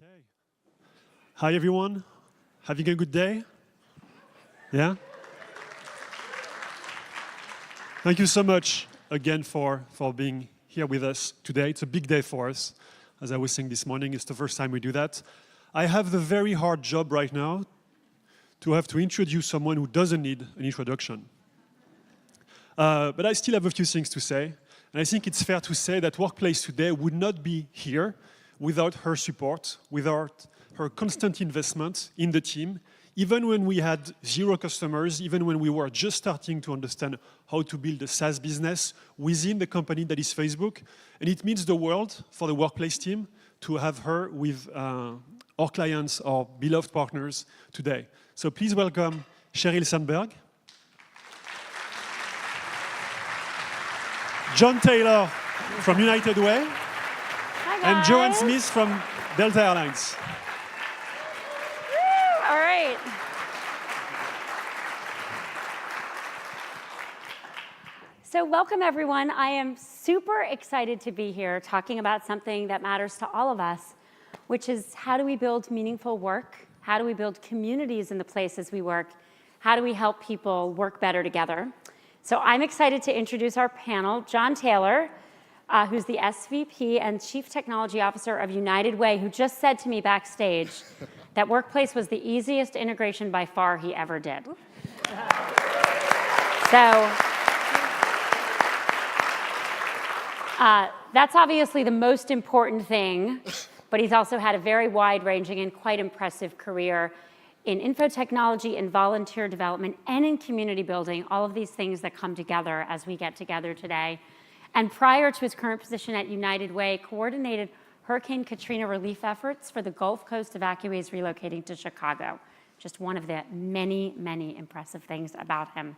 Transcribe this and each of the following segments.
Okay. Hi, everyone. Having a good day? Yeah? Thank you so much again for being here with us today. It's a big day for us. As I was saying this morning, it's the first time we do that. I have the very hard job right now to have to introduce someone who doesn't need an introduction. But I still have a few things to say. And I think it's fair to say that Workplace today would not be here without her support, without her constant investment in the team, even when we had 0 customers, even when we were just starting to understand how to build a SaaS business within the company that is Facebook. And it means the world for the Workplace team to have her with our clients, our beloved partners today. So please welcome Sheryl Sandberg, John Taylor from United Way, and Joanne Smith from Delta Airlines. All right. So welcome, everyone. I am super excited to be here talking about something that matters to all of us, which is how do we build meaningful work? How do we build communities in the places we work? How do we help people work better together? So I'm excited to introduce our panel, John Taylor, who's the SVP and Chief Technology Officer of United Way, who just said to me backstage that Workplace was the easiest integration by far he ever did. So that's obviously the most important thing, but he's also had a very wide-ranging and quite impressive career in info technology, in volunteer development, and in community building, all of these things that come together as we get together today. And prior to his current position at United Way, coordinated Hurricane Katrina relief efforts for the Gulf Coast evacuees relocating to Chicago. Just one of the many, many impressive things about him.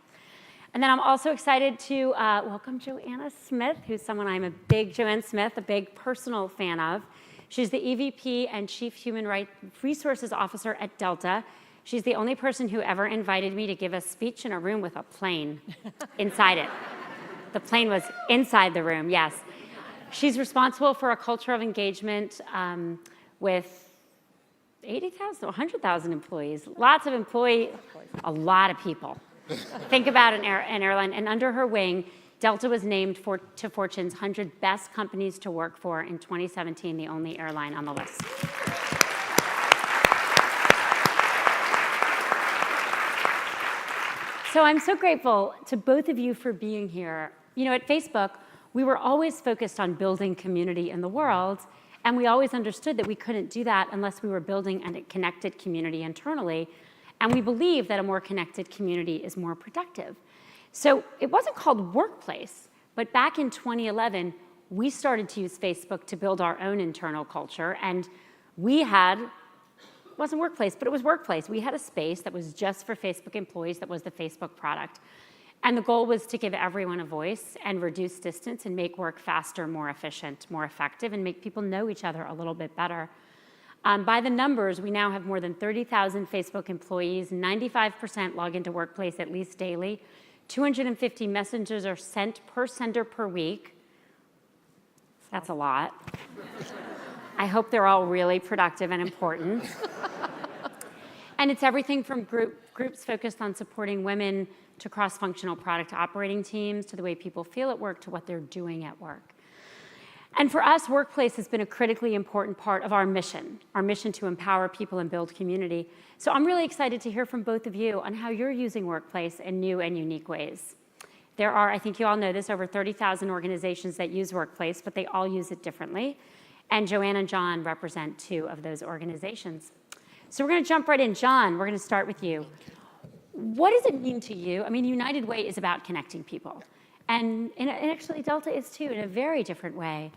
And then I'm also excited to welcome Joanna Smith, who's someone I'm a big, Joanne Smith, a big personal fan of. She's the EVP and Chief Human Resources Officer at Delta. She's the only person who ever invited me to give a speech in a room with a plane inside it. The plane was inside the room, yes. She's responsible for a culture of engagement with 80,000, 100,000 employees. Lots of employees, a lot of people. Think about an airline. And under her wing, Delta was named to Fortune's 100 Best Companies to Work For in 2017, the only airline on the list. So I'm so grateful to both of you for being here. You know, at Facebook, we were always focused on building community in the world, and we always understood that we couldn't do that unless we were building a connected community internally, and we believe that a more connected community is more productive. So it wasn't called Workplace, but back in 2011, we started to use Facebook to build our own internal culture, and we had, it wasn't Workplace, but it was Workplace. We had a space that was just for Facebook employees that was the Facebook product. And the goal was to give everyone a voice and reduce distance and make work faster, more efficient, more effective, and make people know each other a little bit better. By the numbers, we now have more than 30,000 Facebook employees, 95% log into Workplace at least daily, 250 messages are sent per sender per week. That's a lot. I hope they're all really productive and important. And it's everything from groups focused on supporting women to cross-functional product operating teams, to the way people feel at work, to what they're doing at work. And for us, Workplace has been a critically important part of our mission to empower people and build community. So I'm really excited to hear from both of you on how you're using Workplace in new and unique ways. There are, I think you all know this, over 30,000 organizations that use Workplace, but they all use it differently. And Joanne and John represent 2 of those organizations. So we're going to jump right in. John, we're going to start with you. What does it mean to you? I mean, United Way is about connecting people. And actually, Delta is too, in a very different way,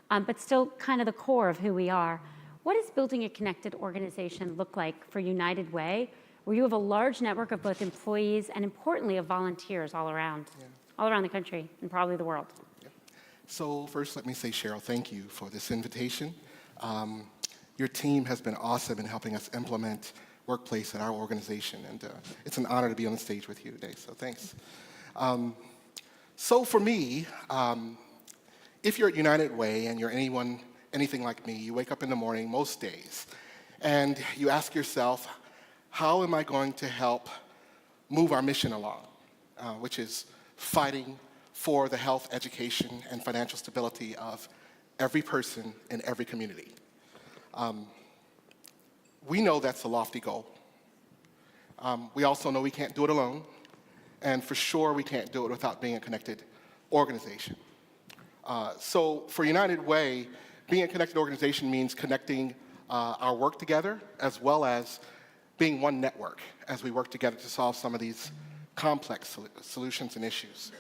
but still kind of the core of who we are. What does building a connected organization look like for United Way, where you have a large network of both employees and, importantly, of volunteers all around the country and probably the world? Yeah. So first, let me say, Sheryl, thank you for this invitation. Your team has been awesome in helping us implement Workplace at our organization, and it's an honor to be on the stage with you today, so thanks. So for me, if you're at United Way and you're anyone anything like me, you wake up in the morning most days, and you ask yourself, how am I going to help move our mission along, which is fighting for the health, education, and financial stability of every person in every community. We know that's a lofty goal. We also know we can't do it alone, and for sure we can't do it without being a connected organization. So for United Way, being a connected organization means connecting our work together as well as being one network as we work together to solve some of these complex solutions and issues.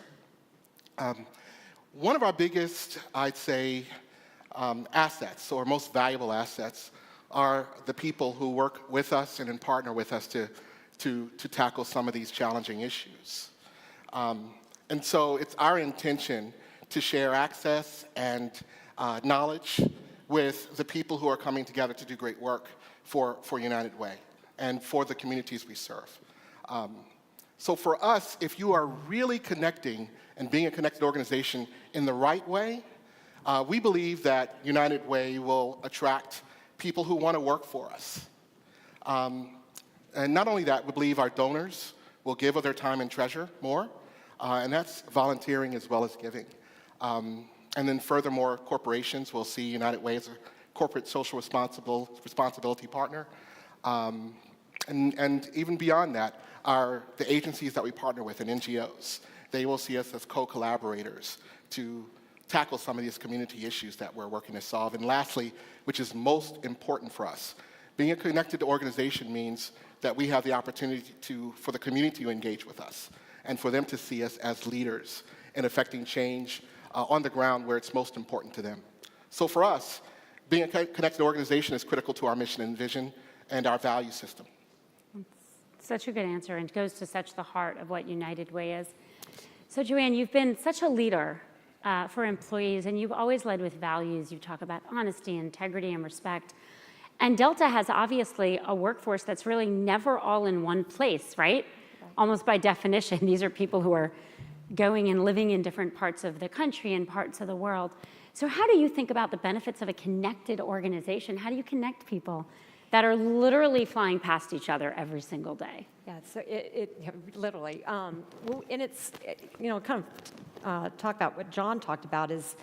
One of our biggest, I'd say, assets or most valuable assets are the people who work with us and partner with us to tackle some of these challenging issues. And so it's our intention to share access and knowledge with the people who are coming together to do great work for United Way and for the communities we serve. So for us, if you are really connecting and being a connected organization in the right way, we believe that United Way will attract people who want to work for us. And not only that, we believe our donors will give of their time and treasure more, and that's volunteering as well as giving. And then furthermore, corporations will see United Way as a corporate social responsibility partner. And even beyond that, the agencies that we partner with and NGOs, they will see us as co-collaborators to tackle some of these community issues that we're working to solve. And lastly, which is most important for us, being a connected organization means that we have the opportunity for the community to engage with us and for them to see us as leaders in affecting change on the ground where it's most important to them. So for us, being a connected organization is critical to our mission and vision and our value system. Such a good answer, and goes to such the heart of what United Way is. So Joanne, you've been such a leader for employees, and you've always led with values. You talk about honesty, integrity, and respect. And Delta has obviously a workforce that's really never all in one place, right? Almost by definition, these are people who are going and living in different parts of the country and parts of the world. So how do you think about the benefits of a connected organization? How do you connect people that are literally flying past each other every single day? Yeah, so literally. And it's, kind of talk about what John talked about is,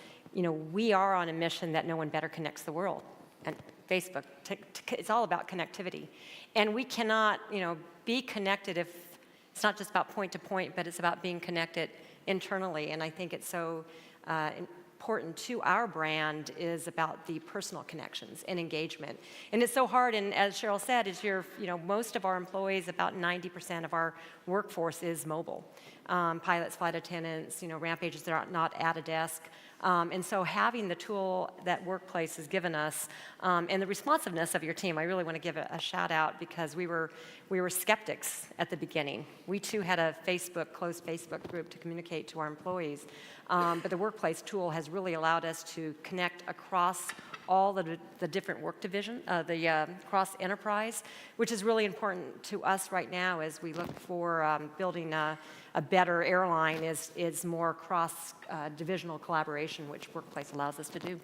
we are on a mission that no one better connects the world. And Facebook, it's all about connectivity. And we cannot, be connected if it's not just about point to point, but it's about being connected internally. And I think it's so important to our brand is about the personal connections and engagement. And it's so hard, and as Sheryl said, most of our employees, about 90% of our workforce is mobile. Pilots, flight attendants, ramp agents, they're not at a desk. And so having the tool that Workplace has given us and the responsiveness of your team, I really want to give a shout out because we were skeptics at the beginning. We too had a closed Facebook group to communicate to our employees. But the Workplace tool has really allowed us to connect across all the different work division, the cross enterprise, which is really important to us right now as we look for building a better airline is more cross-divisional collaboration, which Workplace allows us to do.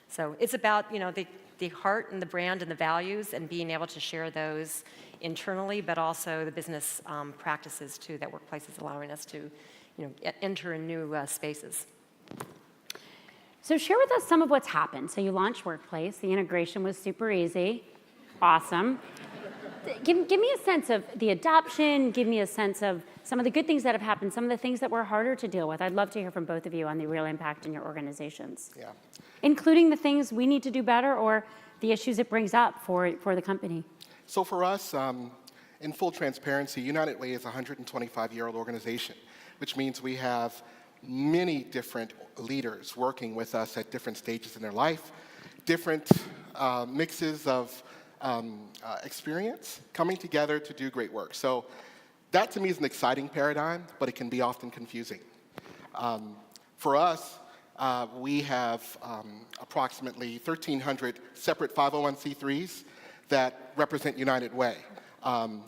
So it's about the heart and the brand and the values and being able to share those internally, but also the business practices too that Workplace is allowing us to enter in new spaces. So share with us some of what's happened. So you launched Workplace. The integration was super easy. Awesome. Give me a sense of the adoption. Give me a sense of some of the good things that have happened, some of the things that were harder to deal with. I'd love to hear from both of you on the real impact in your organizations. Yeah. Including the things we need to do better or the issues it brings up for the company. So for us, in full transparency, United Way is a 125-year-old organization, which means we have many different leaders working with us at different stages in their life, different mixes of experience coming together to do great work. So that to me is an exciting paradigm, but it can be often confusing. For us, we have approximately 1,300 separate 501c3s that represent United Way.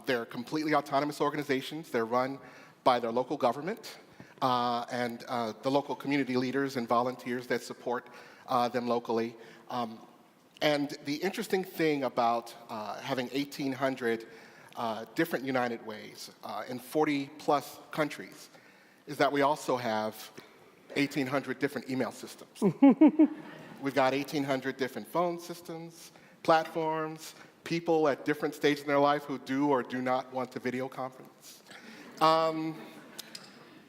They're completely autonomous organizations. They're run by their local government and the local community leaders and volunteers that support them locally. And the interesting thing about having 1,800 different United Ways in 40-plus countries is that we also have 1,800 different email systems. We've got 1,800 different phone systems, platforms, people at different stages in their life who do or do not want to video conference.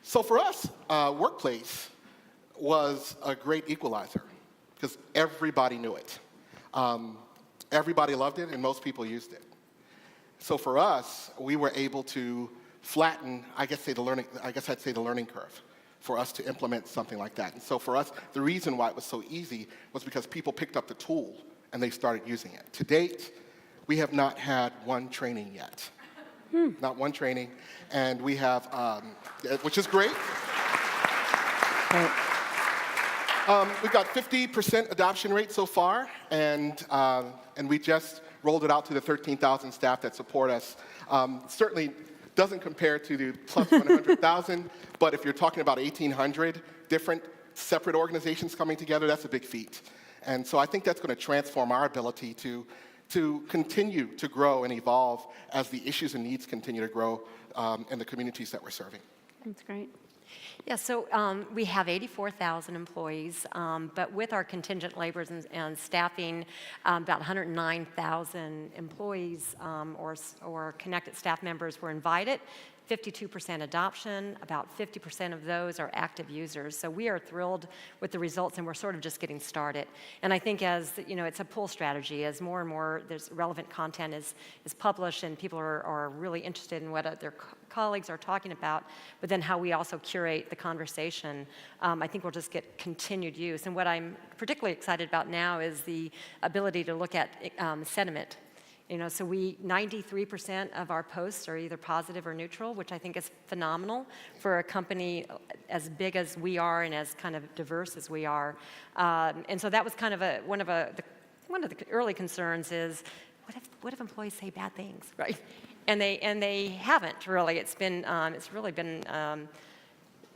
So for us, Workplace was a great equalizer because everybody knew it. Everybody loved it, and most people used it. So for us, we were able to flatten, I'd say the learning curve for us to implement something like that. And so for us, the reason why it was so easy was because people picked up the tool and they started using it. To date, we have not had one training yet. Not one training. And we have, which is great. We've got 50% adoption rate so far, and we just rolled it out to the 13,000 staff that support us. Certainly doesn't compare to the plus 100,000, but if you're talking about 1,800 different separate organizations coming together, that's a big feat. And so I think that's going to transform our ability to continue to grow and evolve as the issues and needs continue to grow in the communities that we're serving. That's great. Yeah, so we have 84,000 employees, but with our contingent laborers and staffing, about 109,000 employees or connected staff members were invited. 52% adoption, about 50% of those are active users. So we are thrilled with the results, and we're sort of just getting started. And I think as, you know, it's a pull strategy. As more and more there's relevant content is published and people are really interested in what their colleagues are talking about, but then how we also curate the conversation, I think we'll just get continued use. And what I'm particularly excited about now is the ability to look at sentiment. You know, so 93% of our posts are either positive or neutral, which I think is phenomenal for a company as big as we are and as kind of diverse as we are. And so that was kind of one of the early concerns is, what if employees say bad things, right? And they haven't really. It's really been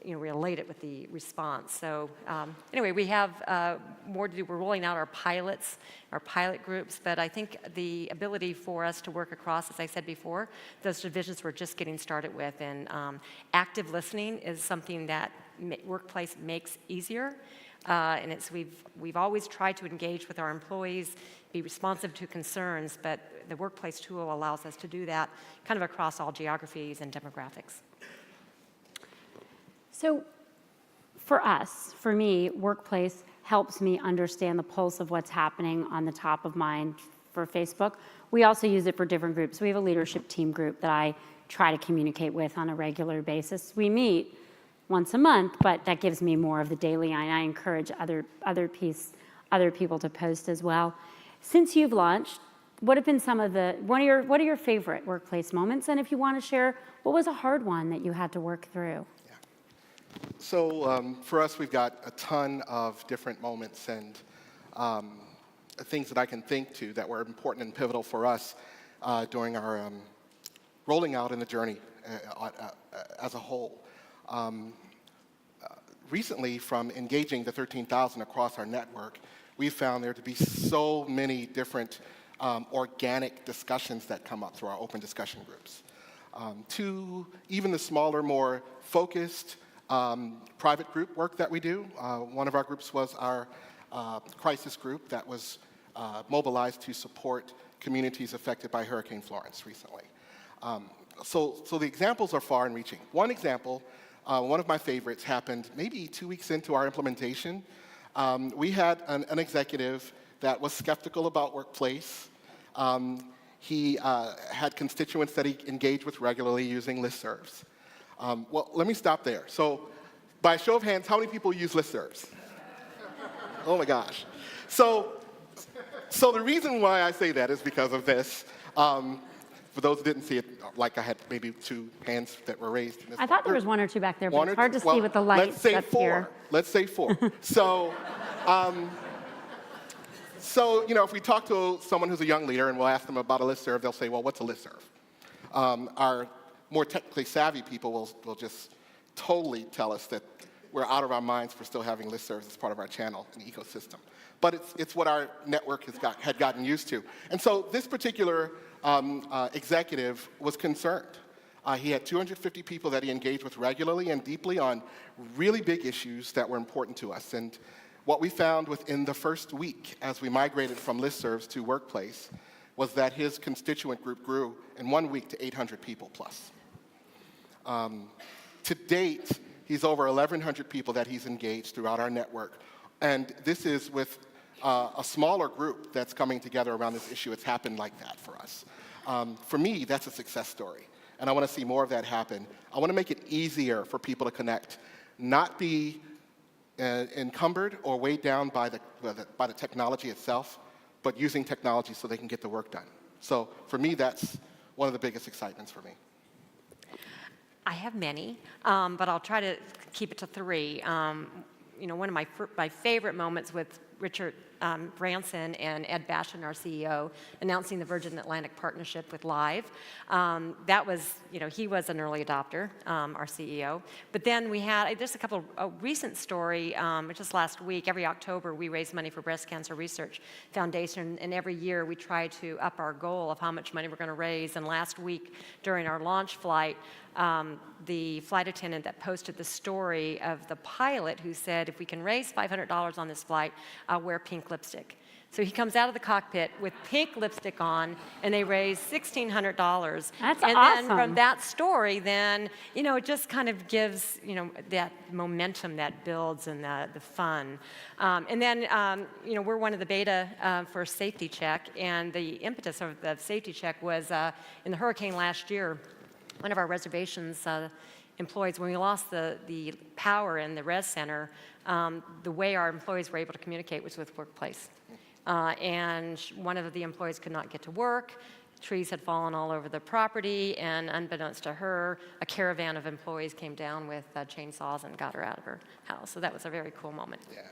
related with the response. So anyway, we have more to do. We're rolling out our pilot groups, but I think the ability for us to work across, as I said before, those divisions we're just getting started with, and active listening is something that Workplace makes easier. And we've always tried to engage with our employees, be responsive to concerns, but the Workplace tool allows us to do that kind of across all geographies and demographics. So for me, Workplace helps me understand the pulse of what's happening on the top of mind for Facebook. We also use it for different groups. We have a leadership team group that I try to communicate with on a regular basis. We meet once a month, but that gives me more of the daily, and I encourage other people to post as well. Since you've launched, what have been what are your favorite Workplace moments? And if you want to share, what was a hard one that you had to work through? So for us, we've got a ton of different moments and things that I can think to that were important and pivotal for us during our rolling out in the journey as a whole. Recently, from engaging the 13,000 across our network, we've found there to be so many different organic discussions that come up through our open discussion groups. To even the smaller, more focused private group work that we do. One of our groups was our crisis group that was mobilized to support communities affected by Hurricane Florence recently. So the examples are far and reaching. One example, one of my favorites, happened maybe 2 weeks into our implementation. We had an executive that was skeptical about Workplace. He had constituents that he engaged with regularly using listservs. Well, let me stop there. So by a show of hands, how many people use listservs? Oh my gosh. So the reason why I say that is because of this. For those who didn't see it, like I had maybe 2 hands that were raised. I thought there was 1 or 2 back there, but it's hard to see with the lights up here. Let's say 4. So, if we talk to someone who's a young leader and we'll ask them about a listserv, they'll say, well, what's a listserv? Our more technically savvy people will just totally tell us that we're out of our minds for still having listservs as part of our channel and ecosystem. But it's what our network had gotten used to. And so this particular executive was concerned. He had 250 people that he engaged with regularly and deeply on really big issues that were important to us. And what we found within the first week as we migrated from listservs to Workplace was that his constituent group grew in 1 week to 800 people plus. To date, he's over 1,100 people that he's engaged throughout our network. And this is with a smaller group that's coming together around this issue. It's happened like that for us. For me, that's a success story. And I want to see more of that happen. I want to make it easier for people to connect, not be encumbered or weighed down by the technology itself, but using technology so they can get the work done. So for me, that's one of the biggest excitements for me. I have many, but I'll try to keep it to 3. One of my favorite moments with Richard Branson and Ed Bastian, our CEO, announcing the Virgin Atlantic partnership with Live. That was, he was an early adopter, our CEO. But then we had, there's a recent story, just last week. Every October, we raise money for Breast Cancer Research Foundation, and every year we try to up our goal of how much money we're going to raise. And last week, during our launch flight, the flight attendant that posted the story of the pilot who said, if we can raise $500 on this flight, I'll wear pink lipstick. So he comes out of the cockpit with pink lipstick on, and they raise $1,600. That's and awesome. then from that story, then, it just kind of gives, that momentum that builds and the fun. And then, we're one of the beta for Safety Check, and the impetus of the Safety Check was in the hurricane last year. One of our reservations employees, when we lost the power in the res center, the way our employees were able to communicate was with Workplace. And one of the employees could not get to work. Trees had fallen all over the property, and unbeknownst to her, a caravan of employees came down with chainsaws and got her out of her house. So that was a very cool moment. Yeah.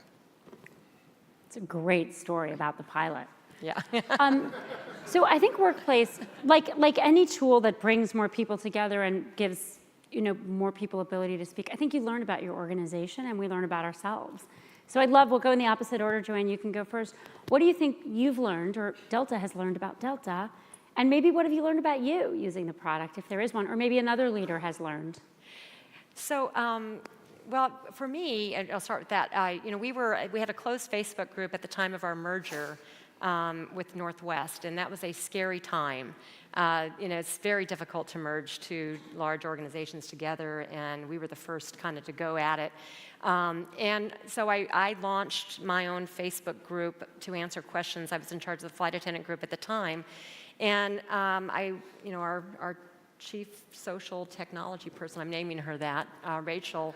It's a great story about the pilot. Yeah. So I think Workplace, like any tool that brings more people together and gives more people ability to speak, I think you learn about your organization and we learn about ourselves. So we'll go in the opposite order. Joanne, you can go first. What do you think you've learned or Delta has learned about Delta? And maybe what have you learned about you using the product, if there is one, or maybe another leader has learned? So, well, for me, I'll start with that. We had a closed Facebook group at the time of our merger with Northwest, and that was a scary time. It's very difficult to merge two large organizations together, and we were the first kind of to go at it. And so I launched my own Facebook group to answer questions. I was in charge of the flight attendant group at the time, and our chief social technology person, I'm naming her that, Rachel.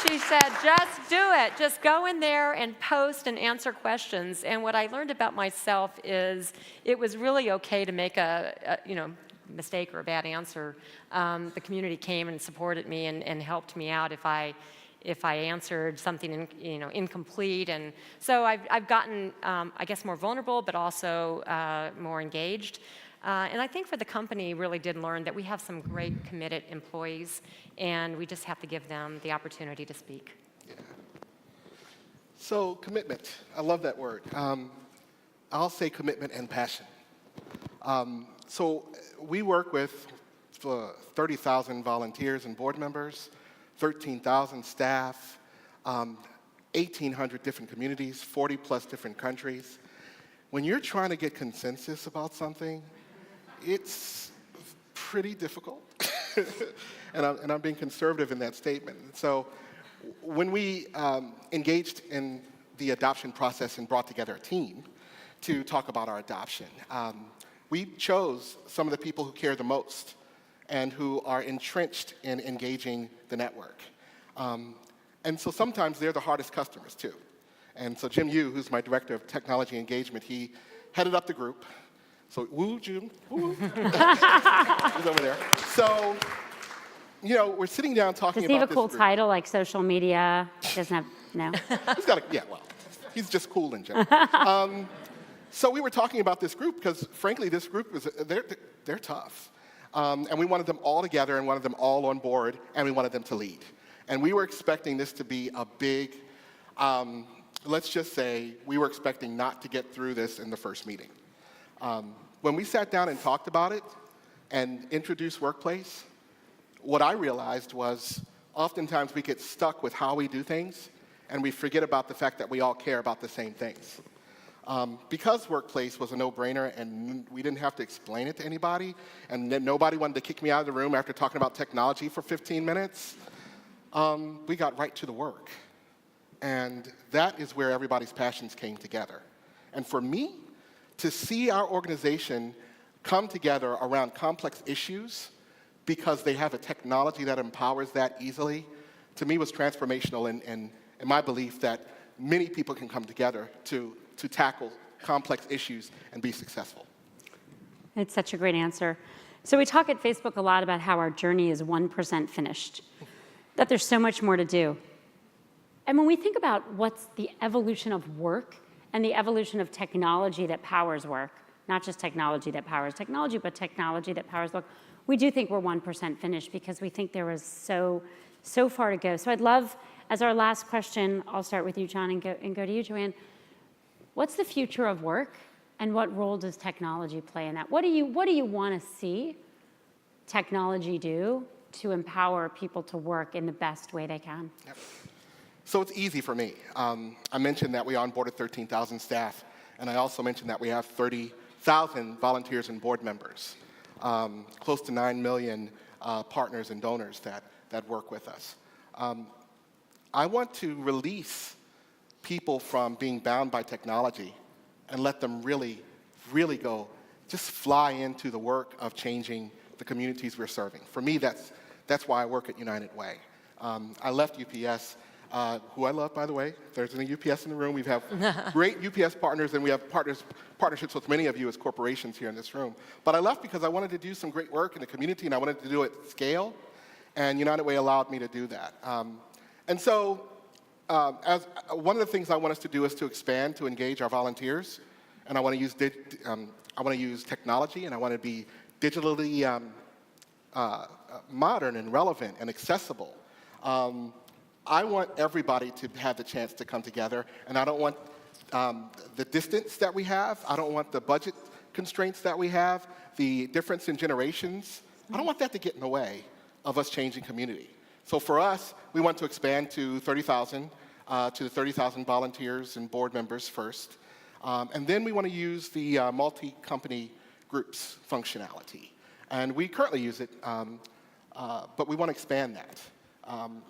She said, just do it. Just go in there and post and answer questions. And what I learned about myself is it was really okay to make a mistake or a bad answer. The community came and supported me and helped me out if I answered something incomplete. And so I've gotten, I guess, more vulnerable, but also more engaged. And I think for the company really did learn that we have some great committed employees, and we just have to give them the opportunity to speak. Yeah. So commitment, I love that word. I'll say commitment and passion. So we work with 30,000 volunteers and board members, 13,000 staff, 1,800 different communities, 40 plus different countries. When you're trying to get consensus about something, it's pretty difficult, and I'm being conservative in that statement. So when we engaged in the adoption process and brought together a team to talk about our adoption, we chose some of the people who care the most and who are entrenched in engaging the network. And so sometimes they're the hardest customers too. And so Jim Yu, who's my director of technology engagement, he headed up the group. So, woo, Jim, woo. He's over there. So, we're sitting down talking about this. Does he have a cool group. title like social media? Doesn't have, no? He's got he's just cool in general. So we were talking about this group because, frankly, this group they're tough. And we wanted them all together and wanted them all on board, and we wanted them to lead. And we were expecting this to be a big, let's just say, we were expecting not to get through this in the first meeting. When we sat down and talked about it and introduced Workplace, what I realized was oftentimes we get stuck with how we do things, and we forget about the fact that we all care about the same things. Because Workplace was a no-brainer and we didn't have to explain it to anybody, and nobody wanted to kick me out of the room after talking about technology for 15 minutes, we got right to the work. And that is where everybody's passions came together. And for me, to see our organization come together around complex issues because they have a technology that empowers that easily, to me was transformational in my belief that many people can come together to tackle complex issues and be successful. It's such a great answer. So we talk at Facebook a lot about how our journey is 1% finished, that there's so much more to do. And when we think about what's the evolution of work and the evolution of technology that powers work, not just technology that powers technology, but technology that powers work, we do think we're 1% finished because we think there was so far to go. So I'd love, as our last question, I'll start with you, John, and go to you, Joanne. What's the future of work, and what role does technology play in that? What do you want to see technology do to empower people to work in the best way they can? Yep. So it's easy for me. I mentioned that we onboarded 13,000 staff, and I also mentioned that we have 30,000 volunteers and board members, close to 9 million partners and donors that work with us. I want to release people from being bound by technology and let them really, really go, just fly into the work of changing the communities we're serving. For me, that's why I work at United Way. I left UPS, who I love, by the way. If there's any UPS in the room, we have great UPS partners, and we have partnerships with many of you as corporations here in this room. But I left because I wanted to do some great work in the community, and I wanted to do it at scale, and United Way allowed me to do that. And so, as one of the things I want us to do is to expand, to engage our volunteers, and I want to use technology, and I want to be digitally modern and relevant and accessible. I want everybody to have the chance to come together, and I don't want the distance that we have. I don't want the budget constraints that we have, the difference in generations. I don't want that to get in the way of us changing community. So for us, we want to expand to 30,000, to the 30,000 volunteers and board members first. And then we want to use the multi-company groups functionality. And we currently use it, but we want to expand that.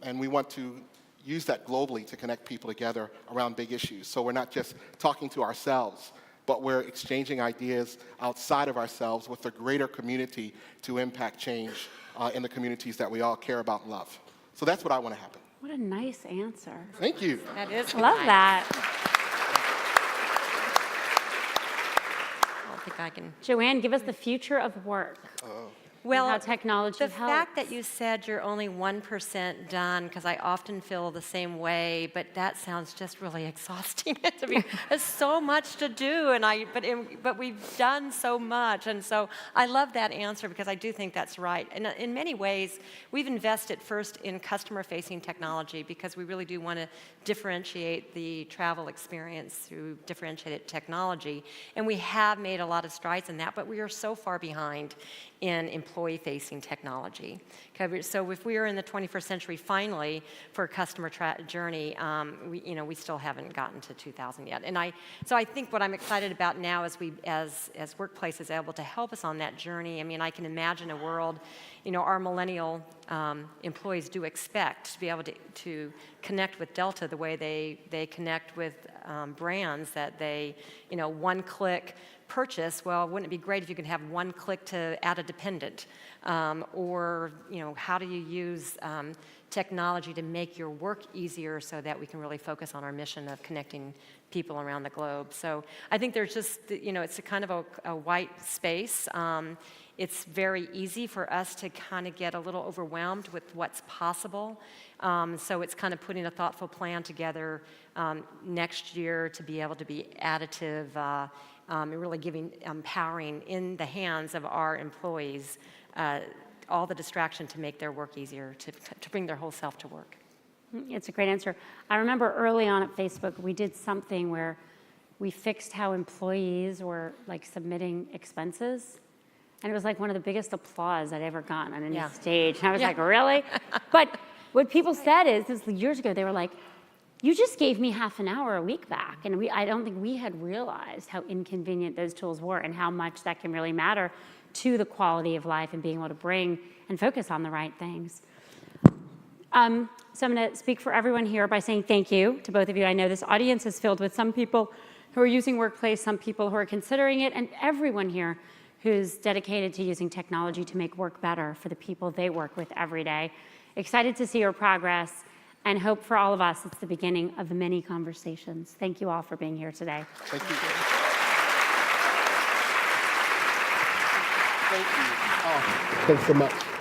And we want to use that globally to connect people together around big issues. So we're not just talking to ourselves, but we're exchanging ideas outside of ourselves with a greater community to impact change in the communities that we all care about and love. So that's what I want to happen. What a nice answer. Thank you. That is Love nice. that. I don't think I can. Joanne, give us the future of work. Well, how technology the helps. fact that you said you're only 1% done, because I often feel the same way, but that sounds just really exhausting to me. There's so much to do, but we've done so much, and so I love that answer because I do think that's right. And in many ways, we've invested first in customer-facing technology because we really do want to differentiate the travel experience through differentiated technology, and we have made a lot of strides in that, but we are so far behind in employee-facing technology. So if we are in the 21st century finally for a customer journey, we still haven't gotten to 2000 yet. So I think what I'm excited about now as Workplace is able to help us on that journey. I mean, I can imagine a world, our millennial employees do expect to be able to connect with Delta the way they connect with brands that they, one-click purchase. Well, wouldn't it be great if you could have one click to add a dependent? Or, how do you use technology to make your work easier so that we can really focus on our mission of connecting people around the globe? So I think there's just, it's a kind of a white space. It's very easy for us to kind of get a little overwhelmed with what's possible. So it's kind of putting a thoughtful plan together next year to be able to be additive and really empowering in the hands of our employees all the distraction to make their work easier, to bring their whole self to work. It's a great answer. I remember early on at Facebook, we did something where we fixed how employees were like submitting expenses. And it was like one of the biggest applause I'd ever gotten on any stage. And I was like, really? But what people said is, this was years ago, they were like, you just gave me half an hour a week back. And I don't think we had realized how inconvenient those tools were and how much that can really matter to the quality of life and being able to bring and focus on the right things. So I'm going to speak for everyone here by saying thank you to both of you. I know this audience is filled with some people who are using Workplace, some people who are considering it, and everyone here who's dedicated to using technology to make work better for the people they work with every day. Excited to see your progress and hope for all of us it's the beginning of many conversations. Thank you all for being here today. Thank you. Thank you. Oh, thanks so much.